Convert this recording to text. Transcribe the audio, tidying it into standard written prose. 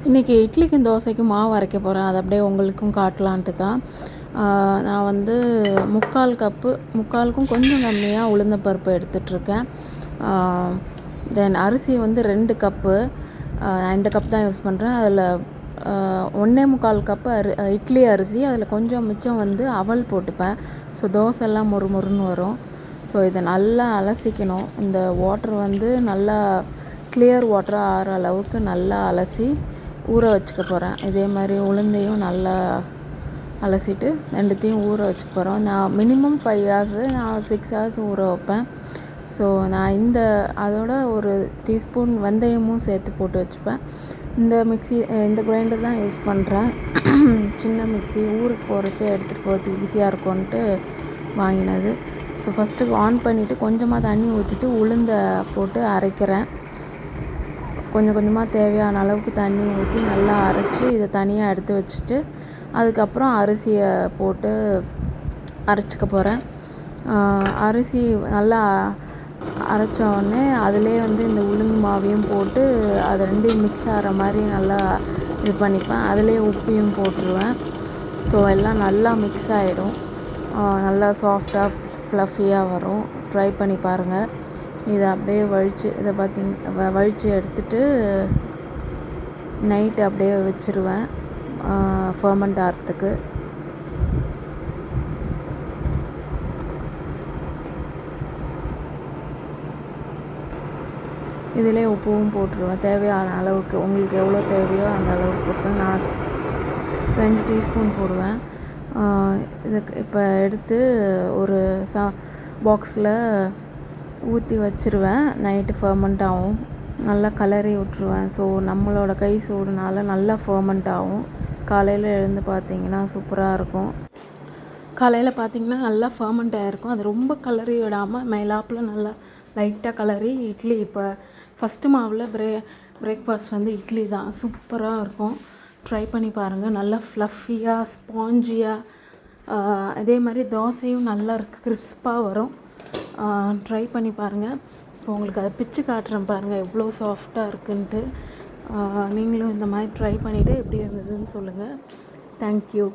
இன்றைக்கி இட்லிக்கும் தோசைக்கும் மாவு அரைக்க போகிறேன். அதை அப்படியே உங்களுக்கும் காட்டலான்ட்டு தான். நான் வந்து 3/4 கப்பு, 3/4க்கும் கொஞ்சம் கம்மியாக உளுந்தம்பருப்பு எடுத்துகிட்ருக்கேன். தென் அரிசி வந்து 2 கப்பு, இந்த கப் தான் யூஸ் பண்ணுறேன். அதில் 1/4 கப்பு இட்லி அரிசி, அதில் கொஞ்சம் மிச்சம் வந்து அவல் போட்டுப்பேன். ஸோ தோசைலாம் மொறுன்னு வரும். ஸோ இதை நல்லா அலசிக்கணும். இந்த வாட்டர் வந்து நல்லா கிளியர் வாட்டராக ஆகிற அளவுக்கு நல்லா அலசி ஊற வச்சுக்க போகிறேன். இதே மாதிரி உளுந்தையும் நல்லா அலசிட்டு ரெண்டுத்தையும் ஊற வச்சுக்க போகிறோம். நான் மினிமம் 5 hours, நான் 6 hours ஊற வைப்பேன். ஸோ நான் அதோட ஒரு டீஸ்பூன் வெந்தயமும் சேர்த்து போட்டு வச்சுப்பேன். இந்த கிரைண்டர் தான் யூஸ் பண்ணுறேன். சின்ன மிக்ஸி, ஊருக்கு போகிறச்சே எடுத்துகிட்டு போகிறதுக்கு ஈஸியாக இருக்கும்ன்ட்டு வாங்கினது. ஸோ ஃபஸ்ட்டு ஆன் பண்ணிவிட்டு கொஞ்சமாக தண்ணி ஊற்றிட்டு உளுந்தை போட்டு அரைக்கிறேன். கொஞ்சம் கொஞ்சமாக தேவையான அளவுக்கு தண்ணி ஊற்றி நல்லா அரைச்சி இதை தனியாக எடுத்து வச்சுட்டு அதுக்கப்புறம் அரிசியை போட்டு அரைச்சிக்க போகிறேன். அரிசி நல்லா அரைச்ச உடனே அதிலே வந்து இந்த உளுந்து மாவையும் போட்டு அது ரெண்டையும் மிக்ஸ் ஆகிற மாதிரி நல்லா இது பண்ணிப்பேன். அதிலே உப்பையும் போட்டுருவேன். ஸோ எல்லாம் நல்லா மிக்ஸ் ஆகிடும். நல்லா சாஃப்டாக ஃப்ளஃபியாக வரும். ட்ரை பண்ணி பாருங்கள். இதை அப்படியே வழித்து எடுத்துட்டு நைட்டு அப்படியே வச்சுருவேன் ஃபர்மெண்ட் ஆகிறதுக்கு. இதிலே உப்பும் போட்டுருவேன் தேவையான அளவுக்கு. உங்களுக்கு எவ்வளோ தேவையோ அந்த அளவுக்கு போட்டுருவேன். நான் 2 டீஸ்பூன் போடுவேன். இதுக்கு இப்போ எடுத்து ஒரு பாக்ஸில் ஊற்றி வச்சுருவேன். நைட்டு ஃபர்மெண்ட் ஆகும். நல்லா கலரி விட்ருவேன். ஸோ நம்மளோட கை சூடுனால நல்லா ஃபர்மெண்ட் ஆகும். காலையில் எழுந்து பார்த்திங்கன்னா சூப்பராக இருக்கும். காலையில் பார்த்திங்கன்னா நல்லா ஃபர்மெண்ட் ஆகிருக்கும். அது ரொம்ப கலரி விடாமல் மேலாப்பில் நல்லா லைட்டாக கலரி இட்லி. இப்போ ஃபஸ்ட்டு மாவில் பிரேக்ஃபாஸ்ட் வந்து இட்லி தான். சூப்பராக இருக்கும். ட்ரை பண்ணி பாருங்கள். நல்லா ஃப்ளஃபியாக ஸ்பாஞ்சியாக. அதே மாதிரி தோசையும் நல்லா கிறிஸ்பாக வரும். ட்ரை பண்ணி பாருங்கள். இப்போ உங்களுக்கு அதை பிச்சு காட்டுறேன் பாருங்கள் எவ்வளோ சாஃப்டாக இருக்குன்ட்டு. நீங்களும் இந்த மாதிரி ட்ரை பண்ணிவிட்டு எப்படி இருந்ததுன்னு சொல்லுங்கள். தேங்க்யூ.